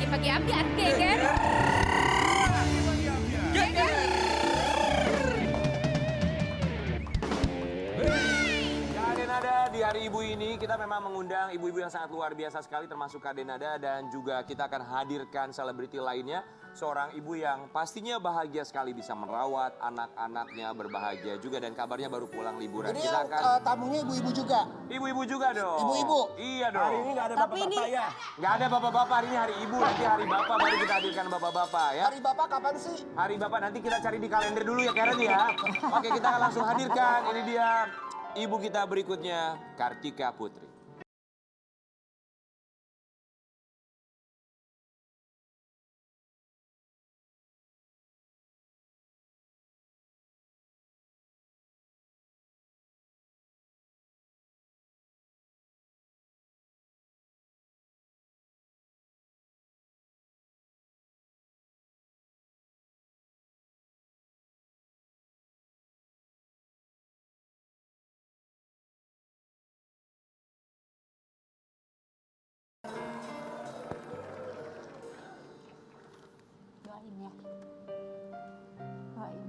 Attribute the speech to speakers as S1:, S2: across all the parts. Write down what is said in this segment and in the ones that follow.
S1: pagi-pagi ambiar, geger. Geger.
S2: Kadenada di hari ibu ini kita memang mengundang ibu-ibu yang sangat luar biasa sekali termasuk Kadenada dan juga kita akan hadirkan selebriti lainnya. Seorang ibu yang pastinya bahagia sekali bisa merawat anak-anaknya berbahagia juga dan kabarnya baru pulang liburan.
S3: Jadi
S2: Kita
S3: yang
S2: akan
S3: tamunya ibu-ibu juga.
S2: ibu-ibu juga dong.
S3: Ibu-ibu.
S2: Iya dong.
S4: Hari ini nggak ada bapak-bapak ya?
S2: Nggak ada bapak-bapak, hari ini hari ibu, nanti hari bapak baru kita hadirkan bapak-bapak ya.
S3: Hari Bapak kapan sih?
S2: Hari bapak nanti kita cari di kalender dulu ya Karen ya. Oke kita akan langsung hadirkan, ini dia ibu kita berikutnya, Kartika Putri.
S1: Doain ya. Doain.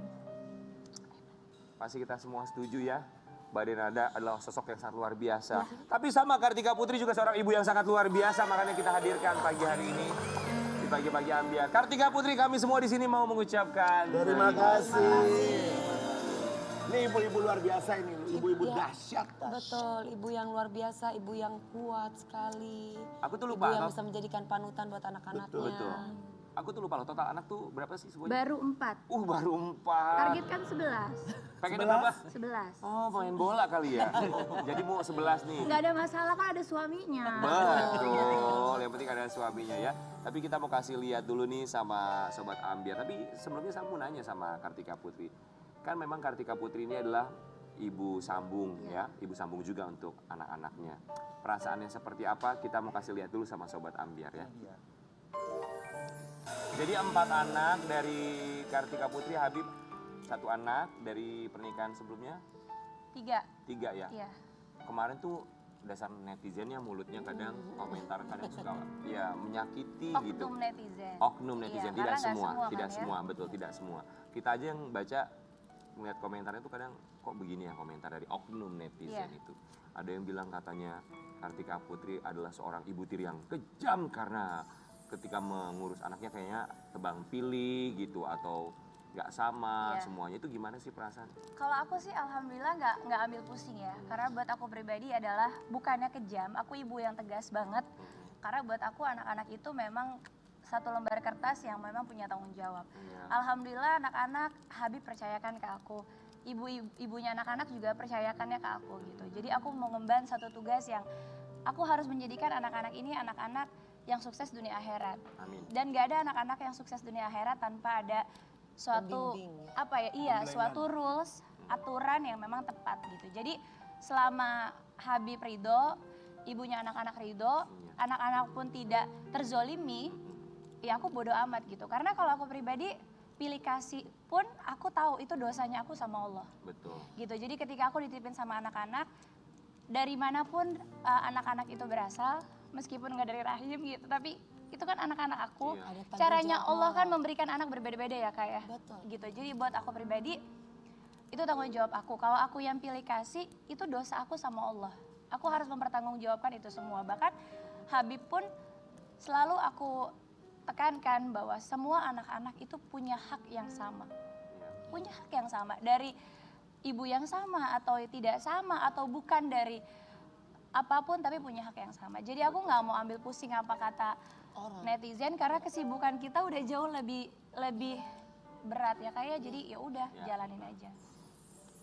S2: Pasti kita semua setuju ya. Mbak Denada adalah sosok yang sangat luar biasa. Tapi sama Kartika Putri juga seorang ibu yang sangat luar biasa, makanya kita hadirkan pagi hari ini di pagi-pagi ambiar. Kartika Putri, kami semua di sini mau mengucapkan
S4: Terima kasih. Ini ibu-ibu luar biasa ini, ibu-ibu
S1: Iya.
S4: dahsyat.
S1: Betul, ibu yang luar biasa, ibu yang kuat sekali.
S2: Aku tuh
S1: Ibu
S2: lupa.
S1: yang bisa menjadikan panutan buat anak-anaknya.
S2: Betul. Aku tuh lupa loh, total anak tuh berapa sih semuanya?
S5: Baru 4.
S2: Baru 4.
S5: Target kan 11.
S2: Pengennya berapa?
S5: 11.
S2: Oh, pemain bola kali ya. Jadi mau 11 nih.
S5: Nggak ada masalah kan ada suaminya.
S2: Betul, yang penting ada suaminya ya. Tapi kita mau kasih lihat dulu nih sama Sobat Ambiar. Tapi sebelumnya saya mau nanya sama Kartika Putri. Kan memang Kartika Putri ini adalah ibu sambung ya. Ibu sambung juga untuk anak-anaknya. Perasaannya seperti apa kita mau kasih lihat dulu sama Sobat Ambiar ya. Jadi 4 anak dari Kartika Putri, Habib 1 anak dari pernikahan sebelumnya
S1: 3.
S2: 3 ya.
S1: Iya.
S2: Kemarin tuh dasar netizennya mulutnya kadang komentar kadang suka ya menyakiti gitu.
S1: Oknum netizen.
S2: Oknum netizen
S1: Iya,
S2: tidak
S1: karena nggak
S2: semua,
S1: semua
S2: tidak
S1: kan ya.
S2: semua, betul tidak semua. Kita aja yang baca melihat komentarnya tuh kadang kok begini ya komentar dari oknum netizen
S1: Iya.
S2: itu. Ada yang bilang katanya Kartika Putri adalah seorang ibu tiri yang kejam karena ketika mengurus anaknya kayaknya tebang pilih gitu atau nggak sama
S1: Iya.
S2: semuanya. Itu gimana sih perasaan?
S6: Kalau aku sih alhamdulillah nggak ambil pusing ya. Karena buat aku pribadi adalah bukannya kejam, aku ibu yang tegas banget. Karena buat aku anak-anak itu memang satu lembar kertas yang memang punya tanggung jawab.
S2: Iya.
S6: Alhamdulillah anak-anak Habib percayakan ke aku. Ibunya anak-anak juga percayakannya ke aku gitu. Jadi aku mau ngemban satu tugas yang aku harus menjadikan anak-anak ini anak-anak yang sukses dunia akhirat.
S2: Amin.
S6: Dan gak ada anak-anak yang sukses dunia akhirat tanpa ada suatu
S1: Pembimbing ya.
S6: apa ya? Iya, suatu rules, aturan yang memang tepat gitu. Jadi selama Habib ridho, ibunya anak-anak ridho, anak-anak pun tidak terzolimi, ya aku bodoh amat gitu. Karena kalau aku pribadi pilih kasih pun aku tahu itu dosanya aku sama Allah.
S2: Betul.
S6: Gitu. Jadi ketika aku dititipin sama anak-anak, dari manapun anak-anak itu berasal, meskipun nggak dari rahim gitu, tapi itu kan anak-anak aku.
S2: Iya.
S1: Ada tanggung
S6: Caranya
S1: jawab.
S6: Allah kan memberikan anak berbeda-beda ya kak ya.
S1: Betul.
S6: Gitu. Jadi buat aku pribadi itu tanggung jawab aku. Kalau aku yang pilih kasih, itu dosa aku sama Allah. Aku harus mempertanggungjawabkan itu semua. Bahkan Habib pun selalu aku tekankan bahwa semua anak-anak itu punya hak yang sama.
S2: Iya.
S6: Punya hak yang sama. Dari ibu yang sama atau tidak sama atau bukan dari apapun tapi punya hak yang sama. Jadi aku nggak mau ambil pusing apa kata netizen karena kesibukan kita udah jauh lebih berat ya kayak jadi ya udah
S2: Ya.
S6: jalanin aja.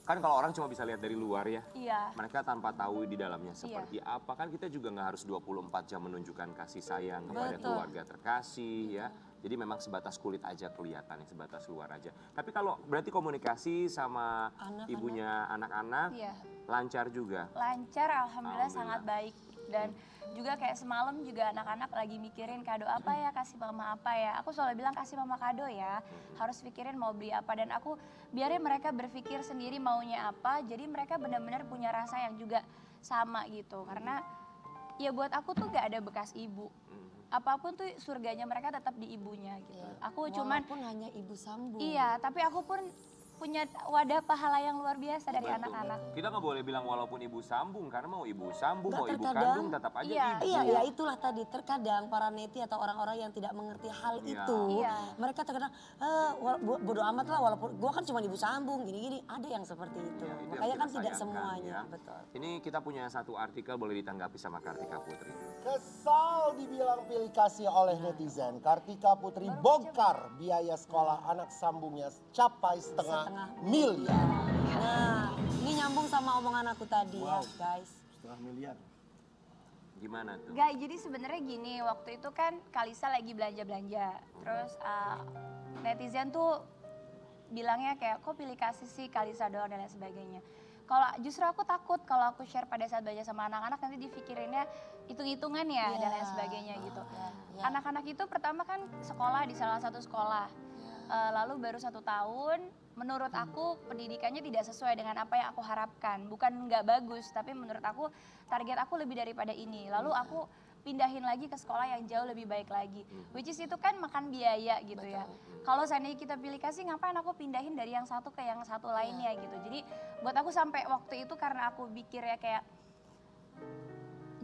S2: Kan kalau orang cuma bisa lihat dari luar ya.
S6: Iya.
S2: Mereka tanpa tahu di dalamnya seperti apa. Kan kita juga nggak harus 24 jam menunjukkan kasih sayang kepada
S1: Betul.
S2: keluarga terkasih ya. Jadi memang sebatas kulit aja kelihatan, sebatas luar aja. Tapi kalau berarti komunikasi sama
S1: Anak-anak.
S2: ibunya anak-anak
S6: Iya.
S2: lancar juga.
S6: Lancar alhamdulillah sangat
S2: Alhamdulillah.
S6: baik dan juga kayak semalam juga anak-anak lagi mikirin kado apa ya, kasih mama apa ya. Aku selalu bilang kasih mama kado ya, harus pikirin mau beli apa. Dan aku biarin mereka berpikir sendiri maunya apa, jadi mereka benar-benar punya rasa yang juga sama gitu. Karena ya buat aku tuh gak ada bekas ibu. apapun tuh surganya mereka tetap di ibunya gitu. Aku cuman
S1: Walaupun hanya ibu sambung.
S6: iya, tapi aku pun punya wadah pahala yang luar biasa dari
S2: Betul.
S6: anak-anak.
S2: Kita nggak boleh bilang walaupun ibu sambung, karena mau ibu sambung,
S1: Nggak,
S2: mau ibu
S1: terkadang-
S2: kandung tetap aja
S6: Iya.
S2: ibu.
S1: Iya, ya itulah tadi. Terkadang para neti atau orang-orang yang tidak mengerti hal
S2: Iya.
S1: itu,
S6: Iya.
S1: mereka terkadang bodo amat lah walaupun gua kan cuma ibu sambung gini-gini. Ada yang seperti itu.
S2: Iya, itu yang
S1: Makanya
S2: kita
S1: kan tidak
S2: sayangkan,
S1: semuanya,
S2: ya.
S1: betul.
S2: Ini kita punya satu artikel boleh ditanggapi sama Kartika Putri.
S4: Kesal dibilang pilih kasih oleh netizen. Kartika Putri bongkar biaya sekolah anak sambungnya capai setengah miliar.
S1: Nah, ini nyambung sama omongan aku tadi ya,
S4: Wow.
S1: guys.
S4: Setengah miliar.
S2: Gimana tuh?
S6: Gak, jadi sebenarnya gini, waktu itu kan Kalisa lagi belanja-belanja. Terus netizen tuh bilangnya kayak, kok pilih kasih sih Kalisa doang dan lain sebagainya. Kalau justru aku takut kalau aku share pada saat belanja sama anak-anak nanti dipikirinnya hitung-hitungan ya dan lain sebagainya gitu. Anak-anak itu pertama kan sekolah di salah satu sekolah. Lalu baru 1 tahun, menurut aku pendidikannya tidak sesuai dengan apa yang aku harapkan. Bukan nggak bagus, tapi menurut aku target aku lebih daripada ini. Lalu aku pindahin lagi ke sekolah yang jauh lebih baik lagi. Which is itu kan makan biaya gitu ya. Kalau seandainya kita pilih kasih, ngapain aku pindahin dari yang satu ke yang satu lainnya gitu. Jadi buat aku sampai waktu itu karena aku pikir ya kayak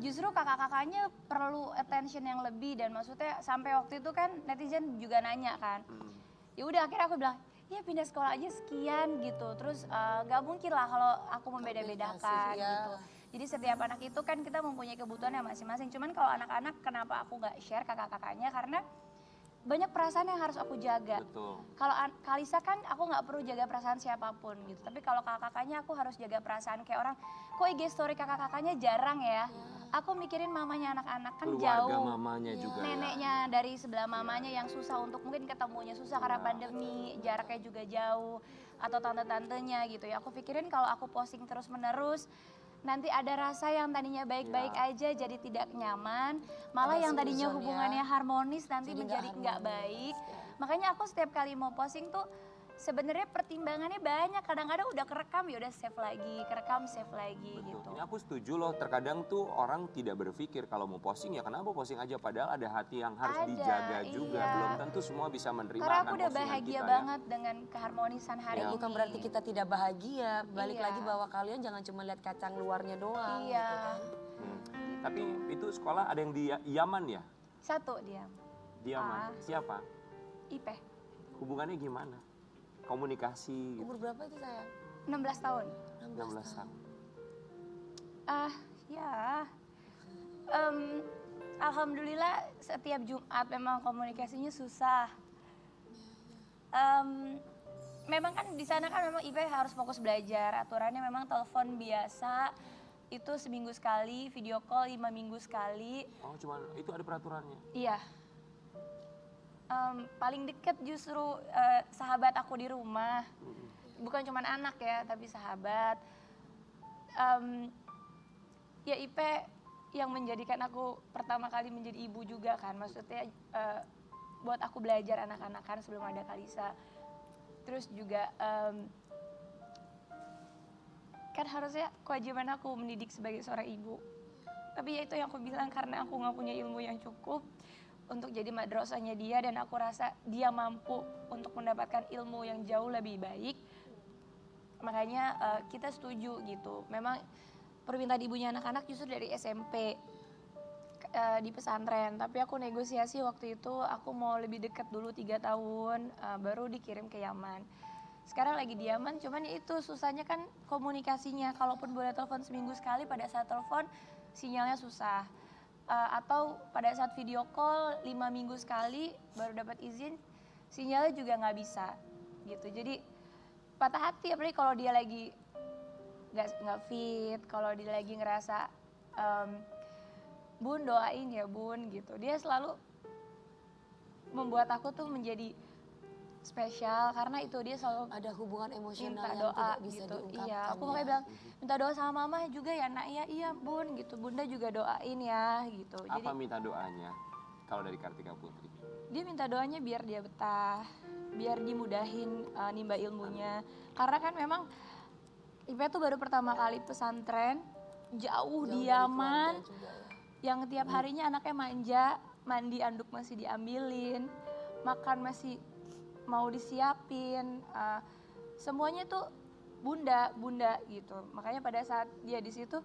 S6: justru kakak-kakaknya perlu attention yang lebih dan maksudnya sampai waktu itu kan netizen juga nanya kan. Ya udah akhirnya aku bilang, ya pindah sekolah aja sekian gitu. Terus gak mungkin lah kalau aku membeda-bedakan gitu. Jadi setiap anak itu kan kita mempunyai kebutuhan yang masing-masing. Cuman kalau anak-anak kenapa aku gak share kakak-kakaknya karena banyak perasaan yang harus aku jaga.
S2: Betul.
S6: Kalau Kalisa kan aku nggak perlu jaga perasaan siapapun gitu. Tapi kalau kakak-kakaknya aku harus jaga perasaan kayak orang, kok IG story kakak-kakaknya jarang ya. Aku mikirin mamanya anak-anak kan
S2: Keluarga
S6: jauh.
S2: mamanya juga ya.
S6: Neneknya dari sebelah mamanya yang susah untuk mungkin ketemunya susah karena pandemi, jaraknya juga jauh. Atau tante-tantenya gitu ya. Aku pikirin kalau aku posting terus-menerus, nanti ada rasa yang tadinya baik-baik aja jadi tidak nyaman. Malah
S1: Ada
S6: yang tadinya
S1: suzon ya.
S6: hubungannya harmonis nanti
S1: Jadi
S6: menjadi
S1: nggak
S6: nggak
S1: harmonis.
S6: baik. Makanya aku setiap kali mau posting tuh sebenarnya pertimbangannya banyak. Kadang-kadang udah kerekam ya udah save lagi, kerekam save lagi
S2: Betul.
S6: gitu.
S2: Ini aku setuju loh, terkadang tuh orang tidak berpikir kalau mau posting ya kenapa posting aja, padahal ada hati yang harus
S6: Ada,
S2: dijaga juga.
S6: iya.
S2: Belum tentu semua bisa menerima
S6: Karena
S2: akan
S6: aku udah
S2: postingan
S6: bahagia
S2: kita,
S6: banget dengan keharmonisan hari
S2: Ya.
S6: ini.
S1: Bukan berarti kita tidak bahagia, balik
S6: Iya.
S1: lagi bahwa kalian jangan cuma lihat kacang luarnya doang.
S6: Iya.
S1: Gitu kan.
S2: Tapi itu sekolah ada yang di Yaman ya?
S6: Satu diam.
S2: Di Yaman. Siapa?
S6: IP.
S2: Hubungannya gimana? Komunikasi gitu.
S1: Umur berapa itu sayang?
S6: 16 tahun.
S2: 16 tahun.
S6: Ya. Alhamdulillah setiap Jumat memang komunikasinya susah. Memang kan di sana kan memang IP harus fokus belajar. Aturannya memang telepon biasa itu seminggu sekali, video call 5 minggu sekali.
S2: Oh cuman itu ada peraturannya?
S6: Iya. Paling deket justru sahabat aku di rumah. Bukan cuma anak ya, tapi sahabat. Ya IP yang menjadikan aku pertama kali menjadi ibu juga kan. Maksudnya buat aku belajar anak-anak kan sebelum ada Kalisa. Terus juga kan harusnya kewajiban aku mendidik sebagai seorang ibu. Tapi ya itu yang aku bilang karena aku nggak punya ilmu yang cukup untuk jadi madrasahnya dia dan aku rasa dia mampu untuk mendapatkan ilmu yang jauh lebih baik. Makanya kita setuju gitu. Memang permintaan ibunya anak-anak justru dari SMP di pesantren. Tapi aku negosiasi waktu itu aku mau lebih dekat dulu 3 tahun baru dikirim ke Yaman. Sekarang lagi di Yaman, cuman ya itu susahnya kan komunikasinya. Kalaupun boleh telepon seminggu sekali, pada saat telepon sinyalnya susah. Atau pada saat video call 5 minggu sekali baru dapat izin, sinyalnya juga nggak bisa gitu. Jadi patah hati apalagi kalau dia lagi nggak fit, kalau dia lagi ngerasa bun doain ya bun gitu. Dia selalu membuat aku tuh menjadi spesial karena itu dia selalu
S1: Ada hubungan emosional
S6: minta
S1: yang
S6: doa
S1: tidak bisa
S6: gitu.
S1: diungkapkan.
S6: Iya, aku
S1: ya.
S6: makanya bilang minta doa sama mama juga ya nak ya. Iya bun gitu. Bunda juga doain ya gitu. Jadi
S2: Apa minta doanya kalau dari Kartika Putri?
S6: dia minta doanya biar dia betah, biar dimudahin nimba ilmunya. Karena kan memang IP tuh baru pertama kali pesantren, jauh di Yaman,
S1: Keluarga juga ya.
S6: yang tiap harinya anaknya manja, mandi anduk masih diambilin, makan masih mau disiapin, semuanya tuh bunda gitu. Makanya pada saat dia di situ,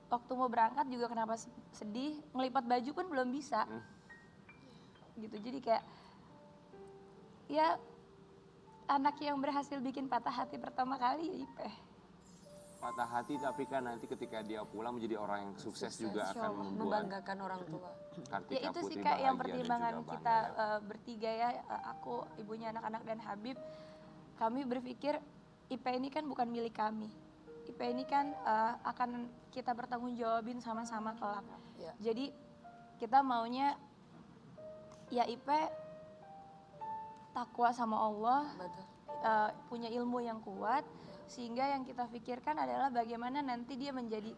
S6: waktu mau berangkat juga kenapa sedih, ngelipat baju pun belum bisa, gitu. Jadi kayak ya anak yang berhasil bikin patah hati pertama kali ya Ipeh.
S2: Patah hati tapi kan nanti ketika dia pulang menjadi orang yang sukses juga
S1: Insya
S2: akan
S1: Allah,
S2: membuat
S1: membanggakan orang tua.
S2: Kartika
S6: Ya itu
S2: Putri
S6: sih Kak yang
S2: bahagia dan
S6: pertimbangan
S2: juga
S6: kita
S2: bangga ya.
S6: bertiga ya, aku, ibunya anak-anak dan Habib. Kami berpikir IP ini kan bukan milik kami. IP ini kan akan kita bertanggungjawabin sama-sama kelak.
S1: Ya.
S6: Jadi kita maunya ya IP takwa sama Allah,
S1: Betul.
S6: punya ilmu yang kuat, sehingga yang kita pikirkan adalah bagaimana nanti dia menjadi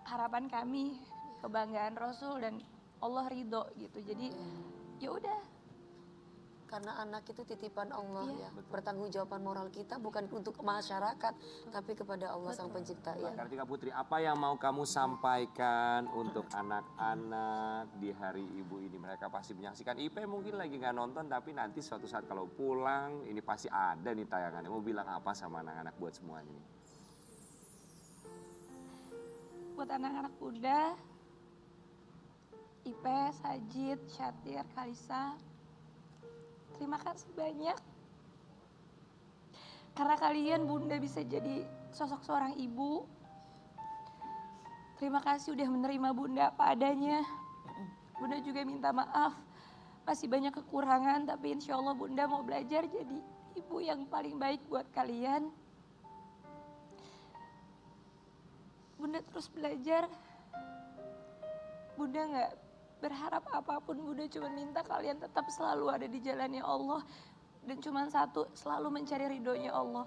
S6: harapan kami, kebanggaan Rasul dan Allah ridho gitu. Jadi ya udah.
S1: Karena anak itu titipan Allah
S6: Iya.
S1: ya. Pertanggungjawaban moral kita bukan untuk masyarakat, tapi kepada Allah Sang Pencipta ya.
S2: Kartika Putri, apa yang mau kamu sampaikan untuk anak-anak di hari ibu ini? Mereka pasti menyaksikan. Ipe mungkin lagi nggak nonton, tapi nanti suatu saat kalau pulang, ini pasti ada nih tayangannya. Mau bilang apa sama anak-anak buat semuanya nih?
S6: Buat anak-anak muda, Ipe, Sajid, Syatir, Kalisa, terima kasih banyak. Karena kalian bunda bisa jadi sosok seorang ibu. Terima kasih udah menerima bunda apa adanya. Bunda juga minta maaf. Masih banyak kekurangan, tapi insya Allah bunda mau belajar jadi ibu yang paling baik buat kalian. Bunda terus belajar. Bunda gak berharap apapun, Bunda cuma minta kalian tetap selalu ada di jalannya Allah. Dan cuma satu, selalu mencari ridhonya Allah.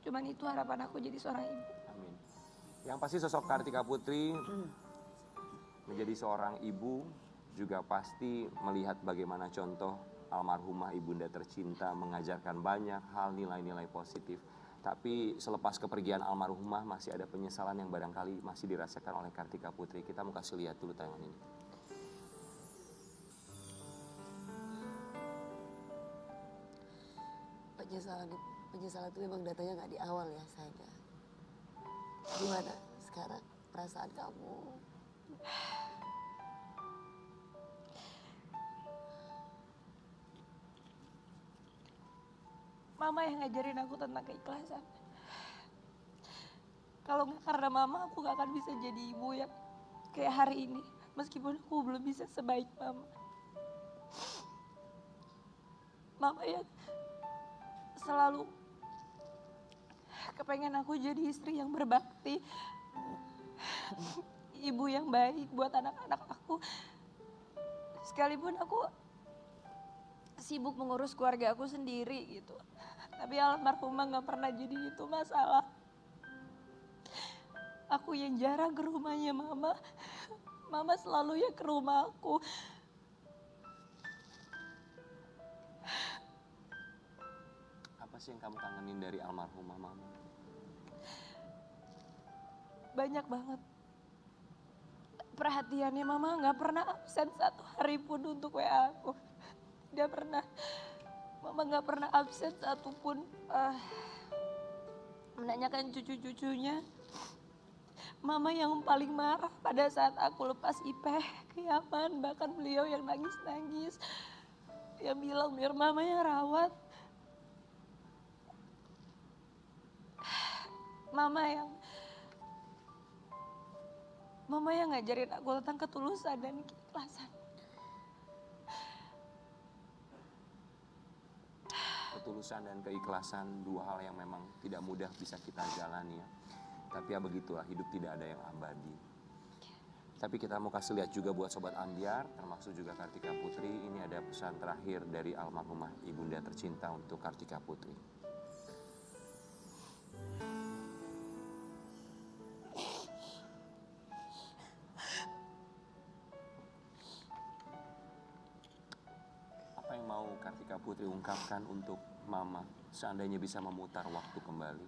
S6: Cuman itu harapan aku jadi seorang ibu.
S2: Amin. Yang pasti sosok Kartika Putri menjadi seorang ibu juga pasti melihat bagaimana contoh almarhumah ibunda tercinta mengajarkan banyak hal nilai-nilai positif. Tapi selepas kepergian almarhumah masih ada penyesalan yang barangkali masih dirasakan oleh Kartika Putri. Kita mau kasih lihat dulu tayangan ini.
S1: Penyesalan itu memang datanya nggak di awal ya saya. Gimana sekarang perasaan kamu?
S6: Mama yang ngajarin aku tentang keikhlasan. Kalau nggak karena mama, aku nggak akan bisa jadi ibu yang kayak hari ini. Meskipun aku belum bisa sebaik mama. Mama yang selalu kepengen aku jadi istri yang berbakti. Ibu yang baik buat anak-anak aku. Sekalipun aku sibuk mengurus keluarga aku sendiri gitu. Tapi almarhumah gak pernah jadi itu masalah. Aku yang jarang ke rumahnya mama. Mama selalu ya ke rumah aku.
S2: Apa sih yang kamu kangenin dari almarhumah mama?
S6: Banyak banget. Perhatiannya mama gak pernah absen satu hari pun untuk WA aku. Gak pernah. Mama gak pernah absen satupun menanyakan cucu-cucunya. Mama yang paling marah pada saat aku lepas Ipeh ke Yaman. Bahkan beliau yang nangis-nangis. Yang bilang biar mama yang rawat. Mama yang ngajarin aku tentang ketulusan dan keikhlasan.
S2: Ketulusan dan keikhlasan, dua hal yang memang tidak mudah bisa kita jalani ya. Tapi ya begitulah, hidup tidak ada yang abadi. Tapi kita mau kasih lihat juga buat Sobat Ambyar, termasuk juga Kartika Putri. Ini ada pesan terakhir dari almarhumah ibunda tercinta untuk Kartika Putri. Apa yang mau Kartika Putri ungkapkan untuk Mama seandainya bisa memutar waktu kembali?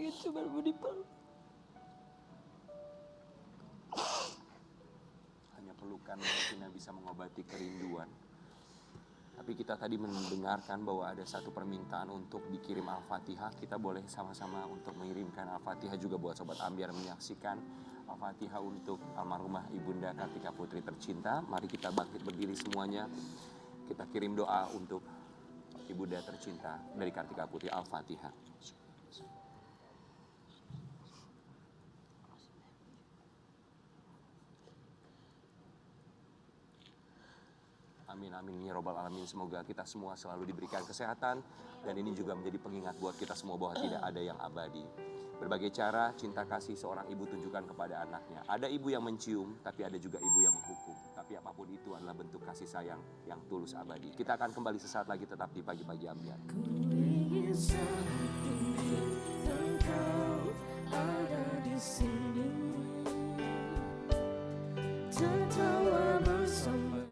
S1: pengen cuma mau dipeluk.
S2: Hanya pelukan mungkin yang bisa mengobati kerinduan. Tapi kita tadi mendengarkan bahwa ada satu permintaan untuk dikirim Al-Fatihah. Kita boleh sama-sama untuk mengirimkan Al-Fatihah juga buat Sobat Ambiar menyaksikan Al-Fatihah untuk almarhumah Ibunda Kartika Putri tercinta. Mari kita bangkit berdiri semuanya. Kita kirim doa untuk Ibunda tercinta dari Kartika Putri, Al-Fatihah. Amin, amin, ya robbal alamin. Semoga kita semua selalu diberikan kesehatan. Dan ini juga menjadi pengingat buat kita semua bahwa tidak ada yang abadi. Berbagai cara cinta kasih seorang ibu tunjukkan kepada anaknya. Ada ibu yang mencium, tapi ada juga ibu yang menghukum. Tapi apapun itu adalah bentuk kasih sayang yang tulus abadi. Kita akan kembali sesaat lagi tetap di Pagi-Pagi Ambiar.
S3: Ku ingin seperti engkau ada di sini. Tetap